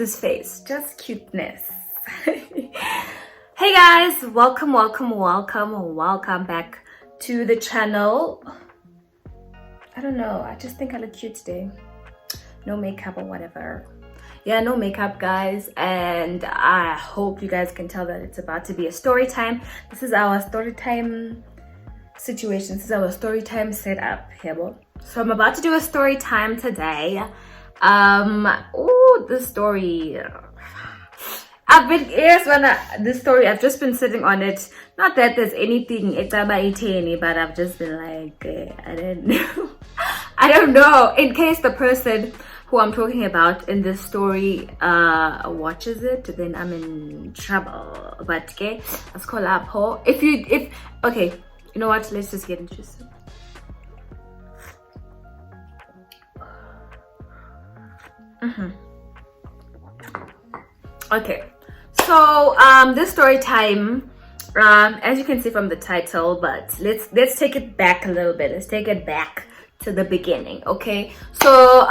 his face, just cuteness. Hey guys, welcome back to the channel. I don't know, I just think I look cute today. No makeup or whatever. Yeah, no makeup guys, and I hope you guys can tell that it's about to be a story time. This is our story time situation. This is our story time setup here. So I'm about to do a story time today. The story. This story, I've just been sitting on it. Not that there's anything but I've just been like, I don't know. I don't know. In case the person who I'm talking about in this story watches it, then I'm in trouble. But okay, let's call up. Okay, you know what? Let's just get into this. Okay, so this story time, as you can see from the title, but let's take it back a little bit. Let's take it back to the beginning. Okay, so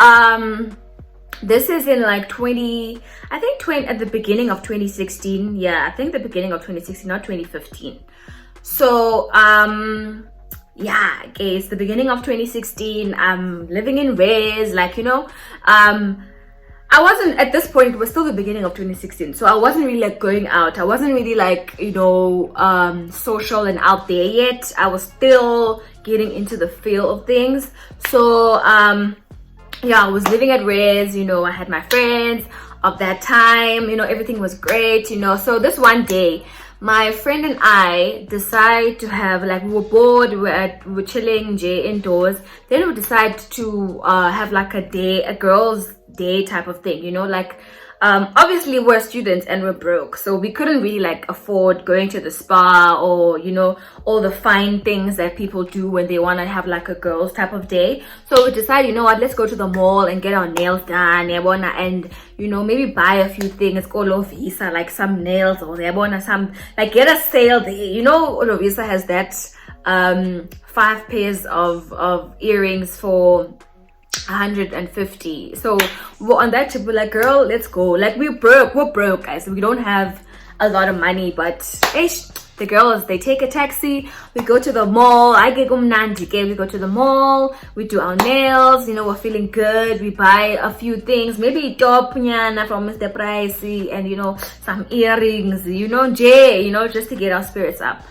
this is in like at the beginning of 2016. Yeah, I think the beginning of 2016, not 2015. So yeah, okay, it's the beginning of 2016. I'm living in Res, like, you know, I wasn't, at this point, it was still the beginning of 2016, so I wasn't really like going out. I wasn't really like, you know, social and out there yet. I was still getting into the feel of things. So yeah, I was living at Res, you know, I had my friends of that time, you know, everything was great, you know. So this one day, my friend and I decide to have, like, we were bored, we were chilling indoors. Then we decide to have like a girls' day type of thing, you know, like obviously we're students and we're broke, so we couldn't really like afford going to the spa or, you know, all the fine things that people do when they want to have like a girls type of day. So we decided, you know what, let's go to the mall and get our nails done, and, you know, maybe buy a few things, go Lovisa, like some nails, or some, like, get a sale there, you know. Lovisa has that 5 pairs of earrings for 150. So we're on that trip, we're like, girl, let's go. Like, we're broke guys, we don't have a lot of money, but the girls, they take a taxi, we go to the mall. We go to the mall, we do our nails, you know, we're feeling good, we buy a few things, maybe top from Mr. Pricey, and, you know, some earrings, you know, just to get our spirits up.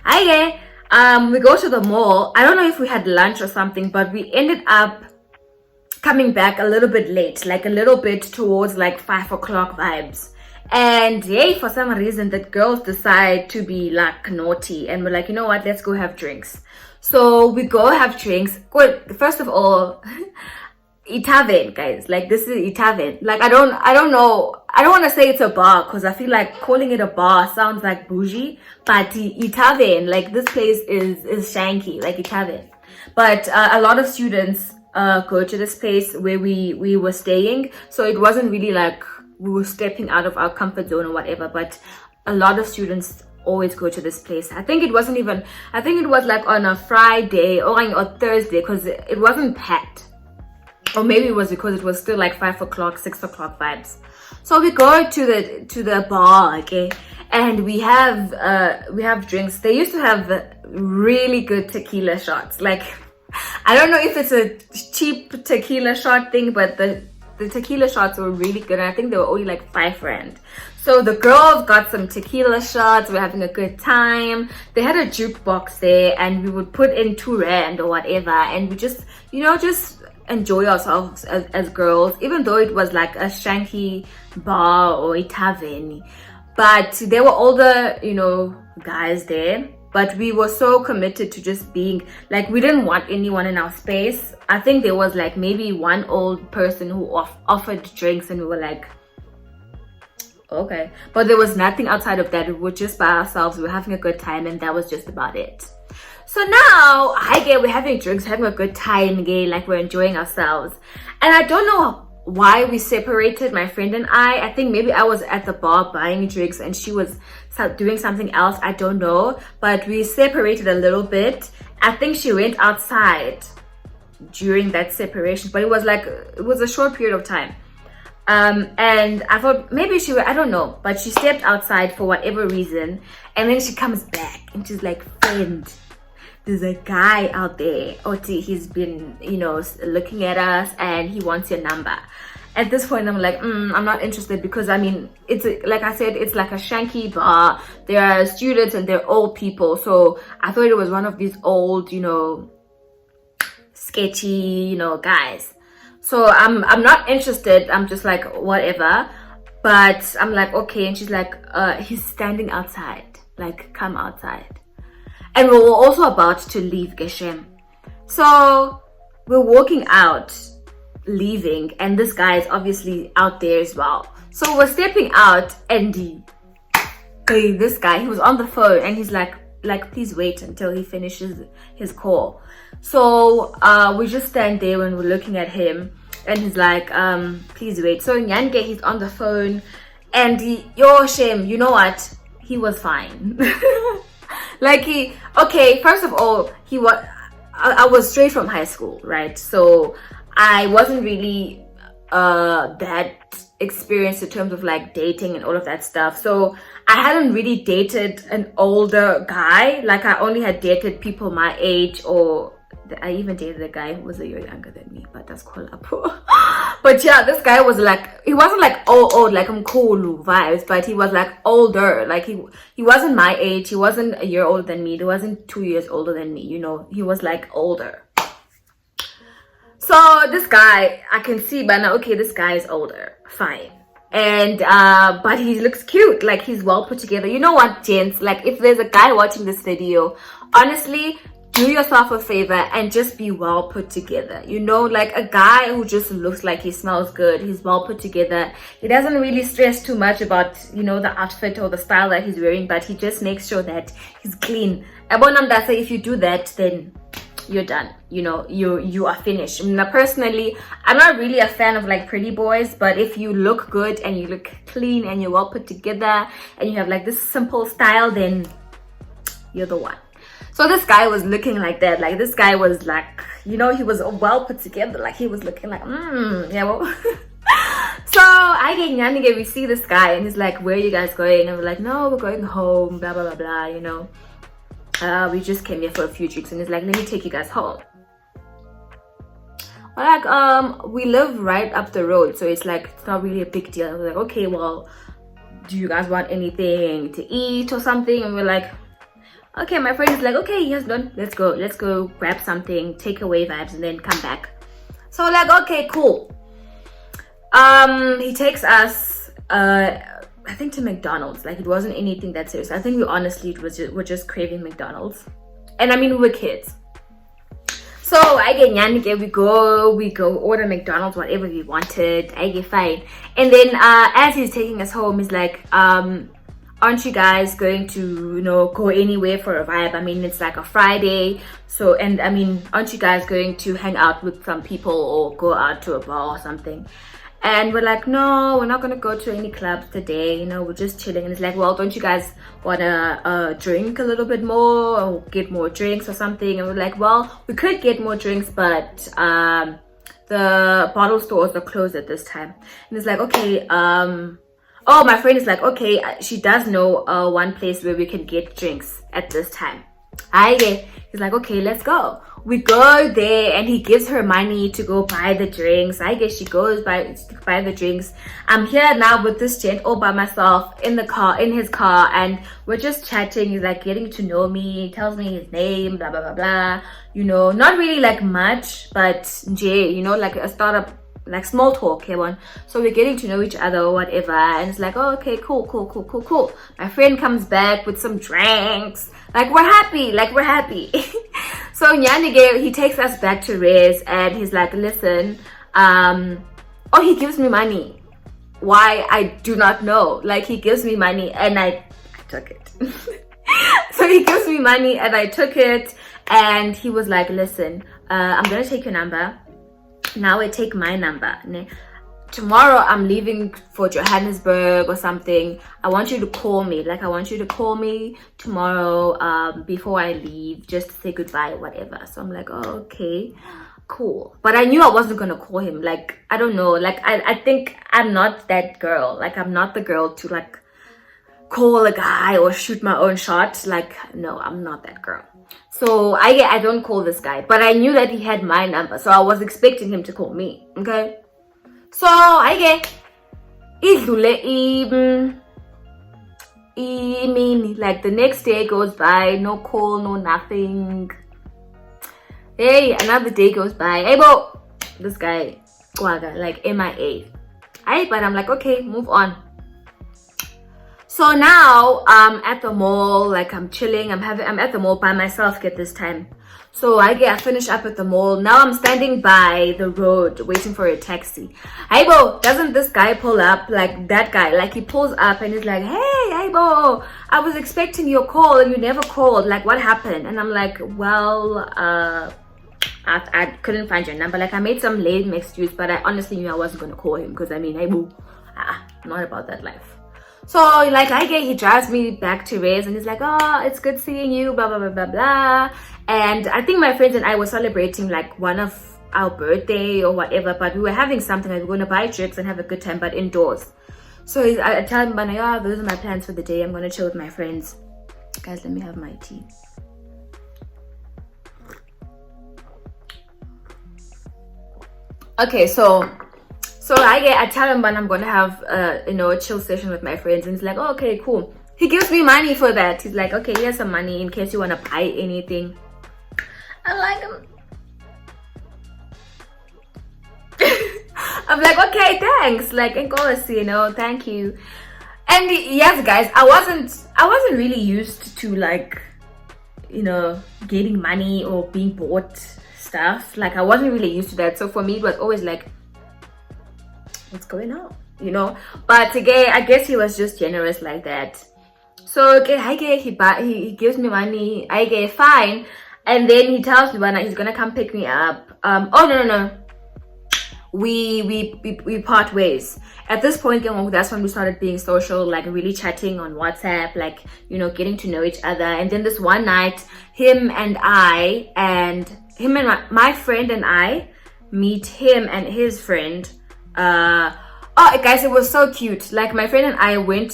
We go to the mall. I don't know if we had lunch or something, but we ended up coming back a little bit late, like a little bit towards like 5 o'clock vibes. And yay, for some reason the girls decide to be like naughty, and we're like, you know what, let's go have drinks. So we go have drinks. Well, first of all, Itaven, guys, like, this is Itaven. Like, I don't know, I don't want to say it's a bar because I feel like calling it a bar sounds like bougie, but Itaven, like, this place is shanky, like Itaven. But a lot of students go to this place where we were staying, so it wasn't really like we were stepping out of our comfort zone or whatever, but a lot of students always go to this place. I think it was like on a Friday or Thursday, because it wasn't packed, or maybe it was because it was still like 5 o'clock 6 o'clock vibes. So we go to the bar, okay, and we have drinks. They used to have really good tequila shots. Like, I don't know if it's a cheap tequila shot thing, but the tequila shots were really good, and I think they were only like 5 rand. So the girls got some tequila shots, we're having a good time. They had a jukebox there, and we would put in 2 rand or whatever, and we just, you know, just enjoy ourselves as girls, even though it was like a shanky bar or a tavern. But there were older, you know, guys there. But we were so committed to just being, like, we didn't want anyone in our space. I think there was like maybe one old person who offered drinks, and we were like, okay. But there was nothing outside of that. We were just by ourselves, we were having a good time, and that was just about it. So now, we're having drinks, having a good time, like, we're enjoying ourselves. And I don't know why we separated, my friend and I think maybe I was at the bar buying drinks and she was doing something else, I don't know, but we separated a little bit. I think she went outside during that separation, but it was a short period of time. And I thought maybe I don't know, but she stepped outside for whatever reason, and then she comes back and she's like, friend, there's a guy out there, Oti, he's been, looking at us and he wants your number. At this point, I'm like, I'm not interested, because I mean, like I said, it's like a shanky bar. There are students and they're old people. So I thought it was one of these old, sketchy, guys. So I'm not interested. I'm just like, whatever. But I'm like, okay. And she's like, he's standing outside. Like, come outside. And we were also about to leave Geshem. So we're walking out, leaving, and this guy is obviously out there as well. So we're stepping out, and this guy, he was on the phone, and he's like, please wait until he finishes his call. So we just stand there when we're looking at him, and he's like, please wait. So Nyange, he's on the phone, and Shem, you know what? He was fine. Like first of all, I was straight from high school, right? So I wasn't really that experienced in terms of like dating and all of that stuff. So I hadn't really dated an older guy. Like, I only had dated people my age, or I even dated a guy who was a year younger than me, but that's called Apo. But yeah, this guy was like, he wasn't like old like I'm cool vibes, but he was like older. Like he wasn't my age, he wasn't a year older than me, he wasn't 2 years older than me, he was like older. So this guy, I can see by now, okay, this guy is older, fine. And but he looks cute, like he's well put together. You know what, gents, like if there's a guy watching this video, honestly, do yourself a favor and just be well put together. Like a guy who just looks like he smells good, he's well put together, he doesn't really stress too much about the outfit or the style that he's wearing, but he just makes sure that he's clean. If you do that, then you're done. You are finished. Personally, I'm not really a fan of like pretty boys, but if you look good and you look clean and you're well put together and you have like this simple style, then you're the one. So this guy was looking like that. Like, this guy was like, he was well put together. Like, he was looking like, yeah, well. So I get Nyanige, we see this guy, and he's like, where are you guys going? And we're like, no, we're going home, blah, blah, blah, blah, we just came here for a few drinks. And he's like, let me take you guys home. We're like, we live right up the road, so it's like, it's not really a big deal. And we're like, okay, well, do you guys want anything to eat or something? And we're like, okay. My friend is like, okay, yes, done, let's go grab something, take away vibes, and then come back. So we're like, okay, cool. He takes us I think to McDonald's. Like, it wasn't anything that serious. I think we honestly were just craving McDonald's, and I mean, we were kids. So I get Nyanike, we go order McDonald's, whatever we wanted. I get fine. And then as he's taking us home, he's like, aren't you guys going to go anywhere for a vibe? I mean, it's like a Friday, so, and I mean, aren't you guys going to hang out with some people or go out to a bar or something? And we're like, no, we're not gonna go to any clubs today, we're just chilling. And it's like, well, don't you guys wanna drink a little bit more or get more drinks or something? And we're like, well, we could get more drinks, but the bottle stores are closed at this time. And it's like, okay, oh, my friend is like, okay, she does know one place where we can get drinks at this time. He's like, okay, let's go. We go there, and he gives her money to go buy the drinks. I guess she goes to buy the drinks. I'm here now with this gent all by myself in his car, and we're just chatting. He's like getting to know me. He tells me his name, blah, blah, blah, blah. Not really like much, but like a startup, like small talk, Kevin. So we're getting to know each other or whatever, and it's like, oh, okay, cool. My friend comes back with some drinks. Like, we're happy. So Nyanige, he takes us back to Rez, and he's like, listen, he gives me money. Why? I do not know. Like, he gives me money, and I took it. So he gives me money, and I took it, and he was like, listen, I'm gonna take your number. Now I take my number. Tomorrow I'm leaving for Johannesburg or something. I want you to call me. Like, I want you to call me tomorrow before I leave, just to say goodbye or whatever. So I'm like, oh, okay. cool. But I knew I wasn't gonna call him. Like, I don't know. Like, I think I'm not that girl. Like, I'm not the girl to like call a guy or shoot my own shot. Like, no, I'm not that girl. So I don't call this guy. But I knew that he had my number. So I was expecting him to call me. Okay. So I get like the next day goes by, no call, no nothing. Hey, another day goes by. Hey, bro, this guy, like MIA. But I'm like, okay, move on. So now I'm at the mall, like I'm chilling. I'm at the mall by myself at this time. So I finish up at the mall. Now I'm standing by the road waiting for a taxi. Aibo, doesn't this guy pull up? Like that guy, like he pulls up and he's like, hey, Aibo, I was expecting your call and you never called. Like, what happened? And I'm like, well, I couldn't find your number. Like, I made some lame excuse, but I honestly knew I wasn't going to call him because I mean, Aibo, not about that life. So like he drives me back to Rez and he's like, oh, it's good seeing you, blah blah blah blah blah. And I think my friends and I were celebrating like one of our birthday or whatever, but we were having something, like we were going to buy drinks and have a good time, but indoors. So I tell him, oh, those are my plans for the day. I'm going to chill with my friends. Guys, let me have my tea. Okay, so I tell him when I'm going to have a chill session with my friends, and he's like, oh, okay, cool. He gives me money for that. He's like, okay, here's some money in case you want to buy anything. I'm like, I'm like, okay, thanks. Like, thank you. And yes, guys, I wasn't really used to like, getting money or being bought stuff. Like, I wasn't really used to that. So for me, it was always like, what's going on? But again, I guess he was just generous like that. So okay, he gives me money. I get fine. And then he tells me he's gonna come pick me up. Oh no. We part ways. At this point, that's when we started being social, like really chatting on WhatsApp, like, getting to know each other. And then this one night, him and my friend and I meet him and his friend. Oh, guys, it was so cute. Like, my friend and I went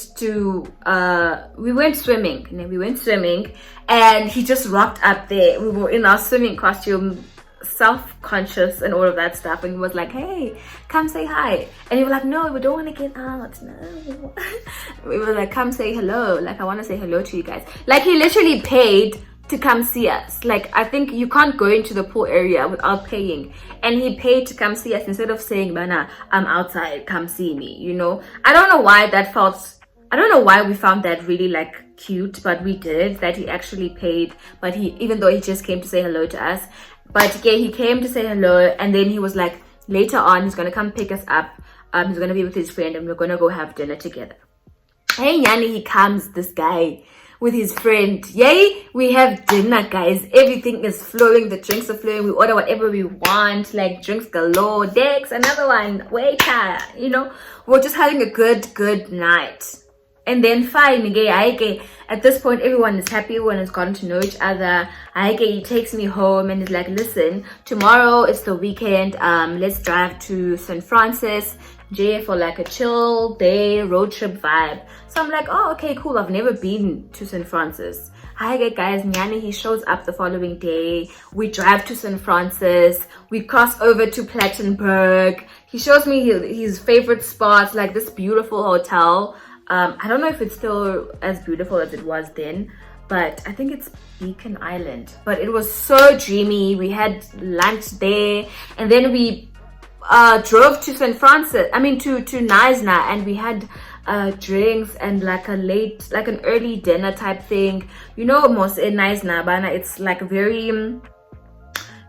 swimming, and he just rocked up there. We were in our swimming costume, self-conscious and all of that stuff, and he was like, hey, come say hi. And he was like, no, we don't want to get out, no. We were like, come say hello. Like, I want to say hello to you guys. Like, he literally paid to come see us. Like, I think you can't go into the pool area without paying, and he paid to come see us instead of saying, Bana, I'm outside, come see me. I don't know why we found that really like cute, but we did, that he actually paid. But even though he just came to say hello to us, but again, he came to say hello, and then he was like, later on he's gonna come pick us up. He's gonna be with his friend and we're gonna go have dinner together. Hey Nyani, he comes, this guy, with his friend. Yay, we have dinner, guys. Everything is flowing, the drinks are flowing, we order whatever we want, like drinks galore, decks, another one, waiter, we're just having a good night. And then fine, at this point everyone is happy, everyone has gotten to know each other. He takes me home and is like, listen, tomorrow it's the weekend, let's drive to St. Francis for like a chill day road trip vibe. So I'm like, oh, okay, cool. I've never been to St. Francis. Guys, Nyani, he shows up the following day. We drive to St. Francis. We cross over to Plattenburg. He shows me his favorite spots, like this beautiful hotel. I don't know if it's still as beautiful as it was then, but I think it's Beacon Island. But it was so dreamy. We had lunch there, and then we drove to St. Francis, to Neisner, and we had drinks and like an early dinner type thing. Most in Neisner, it's like very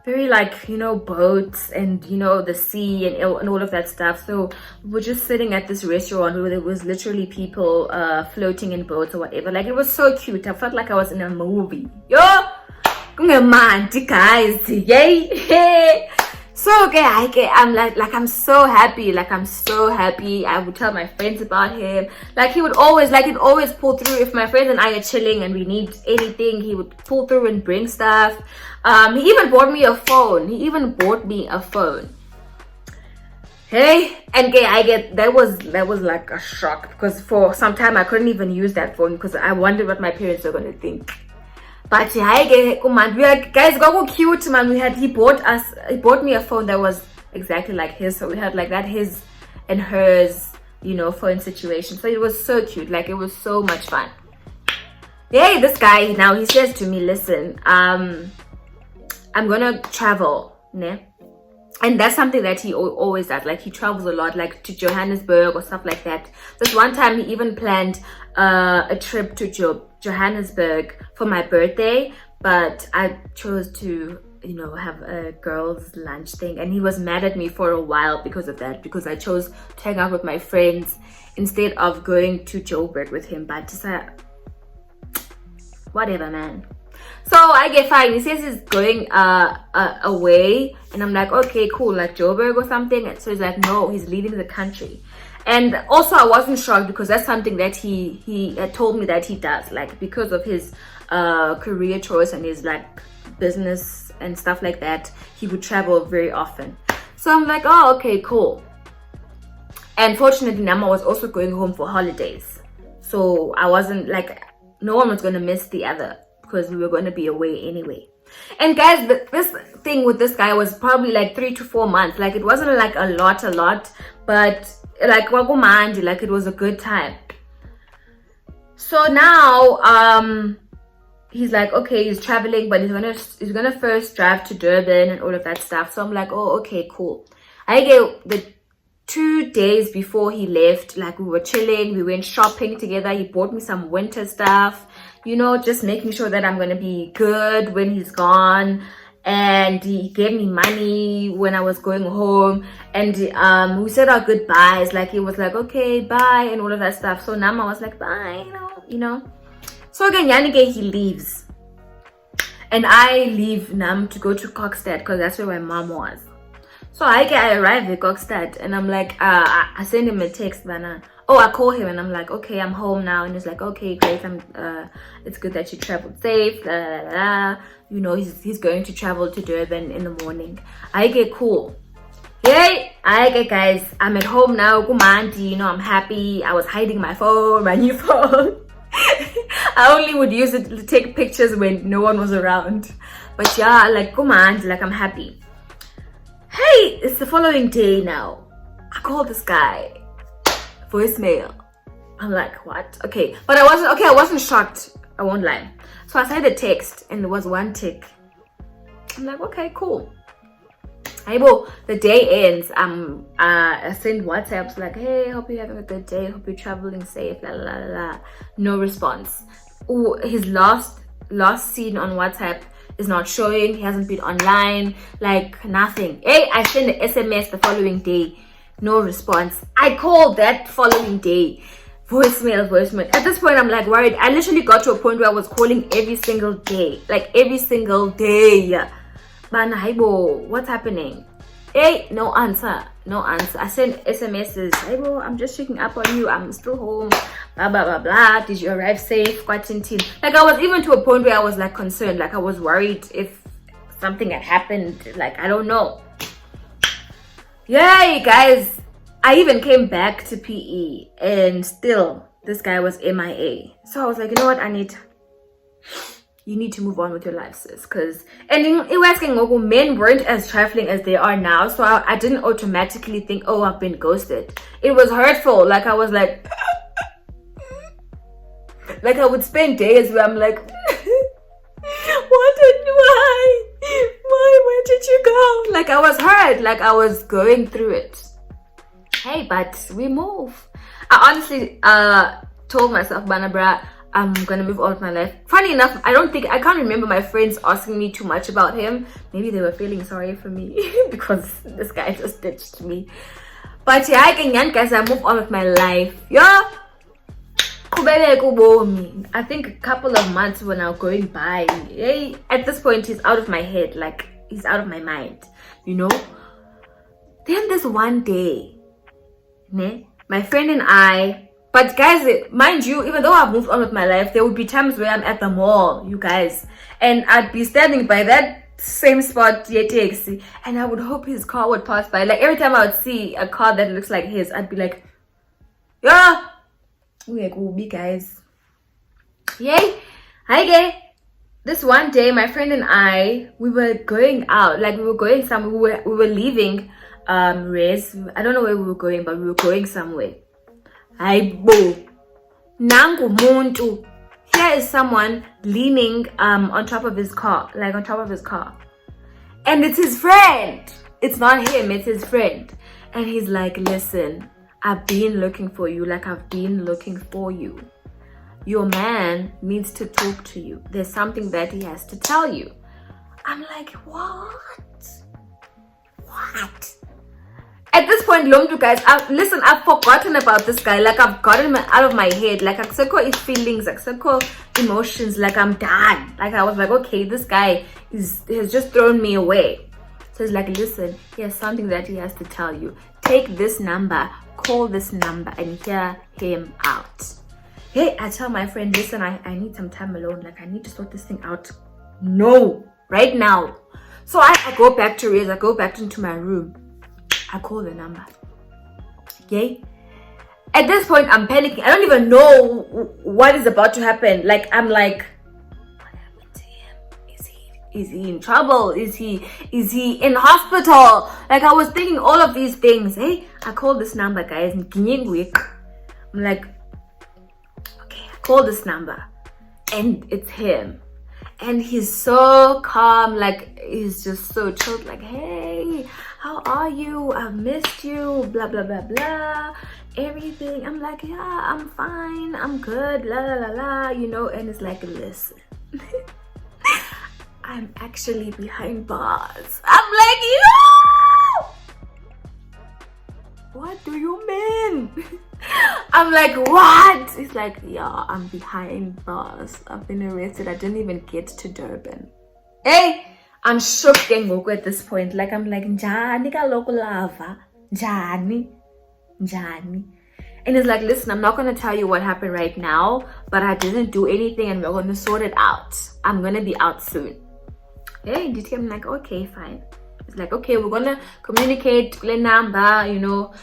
like, boats and, the sea and all of that stuff. So we're just sitting at this restaurant where there was literally people floating in boats or whatever. Like, it was so cute. I felt like I was in a movie. Yo! Guys, yay! So okay, I'm like I'm so happy, like I'm so happy. I would tell my friends about him. Like he'd always pull through. If my friends and I are chilling and we need anything, he would pull through and bring stuff. He even bought me a phone. Hey, and that was like a shock, because for some time I couldn't even use that phone because I wondered what my parents were gonna think. But guys, go cute, man. He bought me a phone that was exactly like his, so we had like that his and hers, phone situation. So it was so cute, like it was so much fun. Yay, this guy now, he says to me, listen, I'm gonna travel, ne? And that's something that he always does. Like he travels a lot, like to Johannesburg or stuff like that. This one time he even planned a trip to Johannesburg for my birthday, but I chose to have a girls lunch thing, and he was mad at me for a while because of that, because I chose to hang out with my friends instead of going to Joburg with him. But just whatever, man. So I get fine. He says he's going away, and I'm like, okay, cool, like Joburg or something. And so he's like, no, he's leaving the country. And also I wasn't shocked, because that's something that he had told me that he does, like because of his career choice and his like business and stuff like that, he would travel very often. So I'm like, oh, okay, cool. And fortunately, Nama was also going home for holidays, so I wasn't like, no one was going to miss the other, because we were going to be away anyway. And guys, this thing with this guy was probably like 3 to 4 months. Like it wasn't like a lot, but like wagumandi, like it was a good time. So now he's like, okay, he's traveling, but he's gonna first drive to Durban and all of that stuff. So I'm like, oh, okay, cool. I get the 2 days before he left, like we were chilling, we went shopping together. He bought me some winter stuff, just making sure that I'm gonna be good when he's gone. And he gave me money when I was going home, and we said our goodbyes. Like he was like, okay, bye, and all of that stuff. So Nama was like, bye, So again, Yanike, he leaves, and I leave Nam to go to Kokstad, because that's where my mom was. So I arrived at Kokstad, and I'm like, I send him a text, I call him, and I'm like, okay, I'm home now. And he's like, okay, great, it's good that you traveled safe, he's going to travel to Durban in the morning. I get cool. Yay! I get, guys, I'm at home now, kumandi, I'm happy. I was hiding my new phone. I only would use it to take pictures when no one was around. But yeah, like, kumandi, like I'm happy. Hey, it's the following day now. I called this guy. Voicemail. I'm like, what? Okay, but I wasn't shocked, I won't lie. So I sent a text, and there was one tick. I'm like, okay, cool. The day ends. I send WhatsApps like, hey, hope you're having a good day, hope you're traveling safe, la la la la. No response. Ooh, his last scene on WhatsApp is not showing. He hasn't been online, like nothing. Hey, I sent an SMS the following day, no response. I called that following day, voicemail. At this point, I'm like worried. I literally got to a point where I was calling every single day, like every single day. Bana, Haibo, what's happening? Hey, no answer. I sent SMSs. Haibo, I'm just checking up on you. I'm still home. Blah blah blah blah. Did you arrive safe? Quarantine. Like I was even to a point where I was like concerned. Like I was worried if something had happened. Like I don't know. Yay, guys! I even came back to PE, and still this guy was MIA. So I was like, you know what? You need to move on with your life, sis. Because, and it was asking, men weren't as trifling as they are now. So I didn't automatically think, oh, I've been ghosted. It was hurtful. Like I was like, like I would spend days where I'm like, why did you go? Like I was hurt. Like I was going through it. Hey, but we move. I honestly told myself, Banabra, I'm gonna move on with my life. Funny enough, I can't remember my friends asking me too much about him. Maybe they were feeling sorry for me because this guy just ditched me. But yeah, guys, I move on with my life. Yeah. I think a couple of months were now going by. At this point, he's out of my head. Like he's out of my mind. Then this one day, my friend and I, but guys, mind you, even though I've moved on with my life, there would be times where I'm at the mall, you guys, and I'd be standing by that same spot, taxi, and I would hope his car would pass by. Like every time I would see a car that looks like his, I'd be like, yeah, we're good, guys. Yay, hi gay. This one day, my friend and I, we were going out, like we were going somewhere, we were leaving race. I don't know where we were going, but we were going somewhere. Aibo. Nangu muntu. Here is someone leaning on top of his car, like on top of his car. And it's his friend. It's not him, it's his friend. And he's like, listen, I've been looking for you, like I've been looking for you. Your man needs to talk to you. There's something that he has to tell you. I'm like, what? What? At this point, Lomdu guys, I've forgotten about this guy. Like I've gotten him out of my head. Like Akseko his feelings, Akseko emotions. Like I'm done. Like I was like, okay, this guy has just thrown me away. So he's like, listen, he has something that he has to tell you. Take this number, call this number, and hear him out. Hey, I tell my friend, listen, I need some time alone. Like, I need to sort this thing out. No, right now. So I go back to Riz. I go back into my room. I call the number. Okay? At this point, I'm panicking. I don't even know what is about to happen. Like, I'm like, what happened to him? Is he in trouble? Is he in hospital? Like, I was thinking all of these things. Hey, I call this number, guys. I'm like, call this number, and it's him, and he's so calm, like he's just so chilled, like, hey, how are you? I've missed you, blah blah blah blah, everything. I'm like, yeah, I'm fine, I'm good, la la la la, you know. And it's like, listen, I'm actually behind bars. I'm like, yo, what do you mean? I'm like, what? He's like, yeah, I'm behind bars. I've been arrested. I didn't even get to Durban. Hey, I'm shook at this point. Like, I'm like, Njani ka loko lava. Njani. And he's like, listen, I'm not going to tell you what happened right now, but I didn't do anything and we're going to sort it out. I'm going to be out soon. Hey, I'm like, okay, fine. It's like, okay, we're going to communicate, number, you know,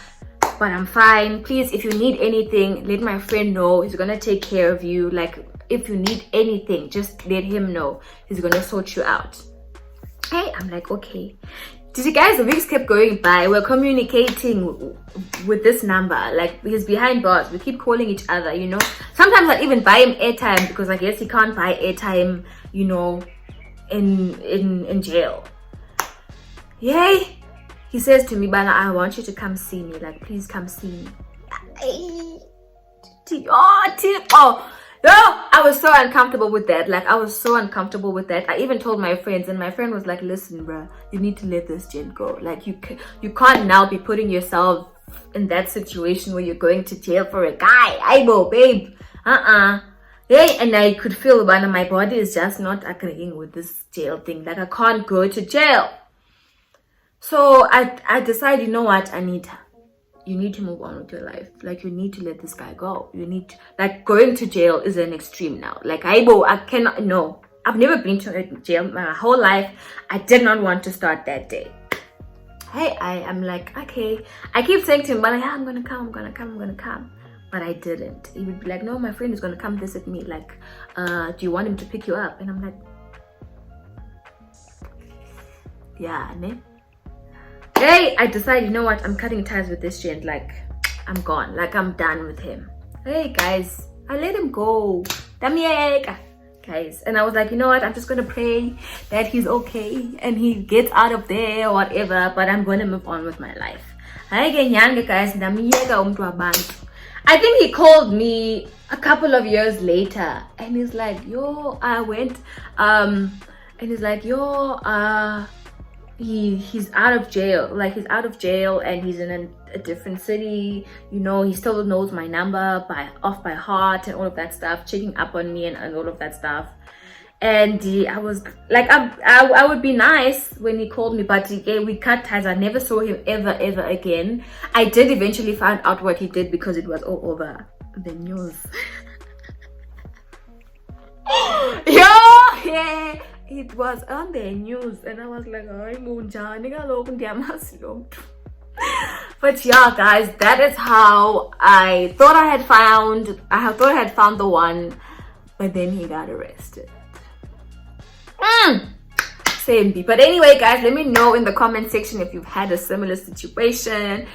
but I'm fine. Please, if you need anything, let my friend know. He's gonna take care of you. Like, if you need anything, just let him know. He's gonna sort you out. Hey, I'm like, okay. Did you guys, the weeks kept going by. We're communicating with this number. Like, he's behind bars. We keep calling each other, you know. Sometimes I even buy him airtime because I guess he can't buy airtime, you know, in jail. Yay! He says to me, Bana, I want you to come see me. Like, please come see me. I was so uncomfortable with that. Like, I was so uncomfortable with that. I even told my friends, and my friend was like, listen, bro, you need to let this gent go. Like, you can't now be putting yourself in that situation where you're going to jail for a guy. Aibo, babe. Hey, and I could feel, Bana, my body is just not agreeing with this jail thing. Like, I can't go to jail. So I decided, you know what, Anita, you need to move on with your life. Like, you need to let this guy go. You need to, like, going to jail is an extreme now. Like, I cannot, no. I've never been to jail my whole life. I did not want to start that day. Hey, I'm like, okay. I keep saying to him, but yeah, I'm gonna come. But I didn't. He would be like, no, my friend is gonna come visit me. Like, do you want him to pick you up? And I'm like, yeah, ne? Hey, I decided, you know what, I'm cutting ties with this gent. Like, I'm gone. Like, I'm done with him. Hey, guys, I let him go. Guys, and I was like, you know what, I'm just gonna pray that he's okay and he gets out of there or whatever, but I'm gonna move on with my life. I think he called me a couple of years later and he's like, yo, I went and he's like, yo, he's out of jail. Like, he's out of jail and he's in a different city, you know. He still knows my number off by heart and all of that stuff, checking up on me and all of that stuff. And I was like, I would be nice when he called me, but we cut ties. I never saw him ever again. I did eventually find out what he did because it was all over the news. Yeah, it was on the news, and I was like, but yeah, guys, that is how I thought I had found the one, but then he got arrested. Same. But anyway, guys, let me know in the comment section if you've had a similar situation.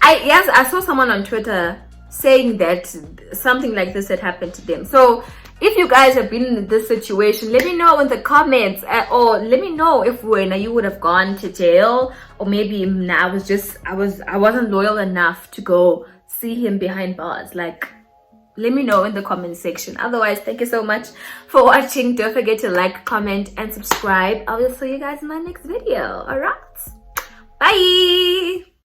I saw someone on Twitter saying that something like this had happened to them. So if you guys have been in this situation, let me know in the comments, or let me know if when you would have gone to jail, or maybe I wasn't loyal enough to go see him behind bars. Like, let me know in the comment section. Otherwise, thank you so much for watching. Don't forget to like, comment, and subscribe. I will see you guys in my next video. All right, bye.